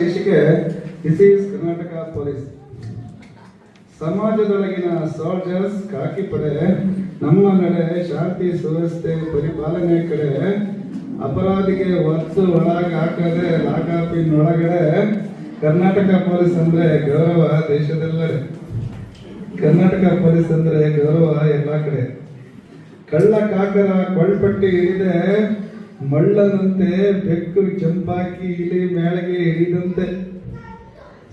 ದೇಶಕ್ಕೆ this is Karnataka police. ಸಮಾಜದೊಳಗಿನ soldiers ಖಾಕಿ ಪಡೆ ನಮ್ಮ ನಡೆ ಶಾಂತಿ ಸುವ್ಯವಸ್ಥೆ ಪರಿಪಾಲನೆ ಕಡೆ ಅಪರಾಧಿಗೆ ಒತ್ತು ಒಳಗೆ ಹಾಕದೆ ಲಾಕಾಪಿನೊಳಗಡೆ ಕರ್ನಾಟಕ ಪೊಲೀಸ್ ಅಂದ್ರೆ ಗೌರವ ದೇಶದೆಲ್ಲಡೆ. ಕರ್ನಾಟಕ ಪೊಲೀಸ್ ಅಂದ್ರೆ ಗೌರವ ಎಲ್ಲ ಕಡೆ. ಕಳ್ಳ ಕಾಕರ ಕೊಳ್ಪಟ್ಟಿ ಹಿಡಿದೆ ಮಳ್ಳನಂತೆ ಬೆಕ್ಕು ಚಂಪಾಕಿ ಇಲಿ ಮೇಳೆಗೆ ಹಿಡಿದಂತೆ,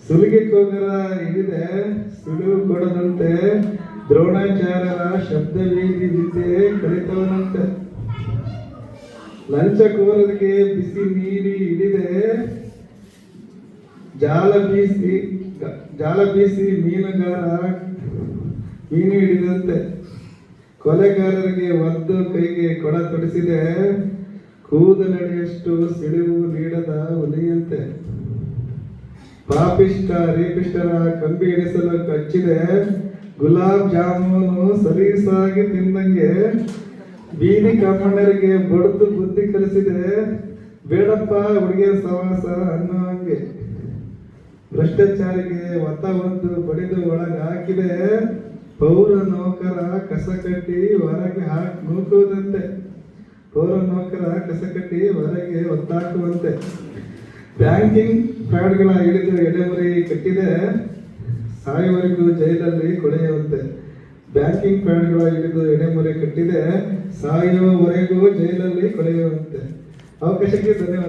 ಸುಲಿಗೆ ಕೋಗರ ಹಿಡಿದೆ ಸುಳಿವು ಕೊಡದಂತೆ, ದ್ರೋಣಾಚಾರ್ಯರ ಶಬ್ದ ಬೀದಿ ವಿದ್ಯೆ ಕಲಿತವನಂತೆ, ಲಂಚಕೋರರಿಗೆ ಬಿಸಿ ನೀಡಿ ಹಿಡಿದೆ ಜಾಲ ಬೀಸಿ ಮೀನು ಹಿಡಿದಂತೆ, ಕೊಲೆಗಾರರಿಗೆ ಒದ್ದು ಕೈಗೆ ಕೊಡ ತೊಡಿಸಿದೆ ಕೂದಲಡಿಯಷ್ಟು ಸಿಡಿವು ನೀಡದ ಹುಲಿಯಂತೆ, ಪಾಪಿಷ್ಟ ರೇಪಿಷ್ಟರ ಕಂಬಿ ಹಿಡಿಸಲು ಕಚ್ಚಿದೆ ಗುಲಾಬ್ ಜಾಮೂನು ಸಲೀಸಾಗಿ ತಿಂದಂಗೆ, ಬೀದಿ ಕಾಮಣ್ಣರಿಗೆ ಬಡ್ದು ಬುದ್ಧಿ ಕಲಿಸಿದೆ ಬೇಡಪ್ಪ ಹುಡುಗಿಯ ಸವಾಸ ಅನ್ನೋ ಹಂಗೆ, ಭ್ರಷ್ಟಾಚಾರಿಗೆ ಒತ್ತ ಒದ್ದು ಬಡಿದು ಒಳಗೆ ಹಾಕಿದೆ ಪೌರ ನೌಕರ ಕಸ ಕಟ್ಟಿ ಹೊರಗೆ ನೂಕುವುದಂತೆ, ಪೌರ ನೌಕರ ಕಸ ಕಟ್ಟಿ ಹೊರಗೆ ಒತ್ತಾಕುವಂತೆ, ಬ್ಯಾಂಕಿಂಗ್ ಫ್ರಾಡ್ಗಳ ಹಿಡಿದು ಎಡೆಮರಿ ಕಟ್ಟಿದೆ ಸಾಯುವರೆಗೂ ಜೈಲಲ್ಲಿ ಕೊಳೆಯುವಂತೆ, ಬ್ಯಾಂಕಿಂಗ್ ಫ್ರಾಡ್ಗಳ ಹಿಡಿದು ಎಡೆಮರಿ ಕಟ್ಟಿದೆ ಸಾಯುವವರೆಗೂ ಜೈಲಲ್ಲಿ ಕೊಳೆಯುವಂತೆ. ಅವಕಾಶಕ್ಕೆ ಧನ್ಯವಾದ.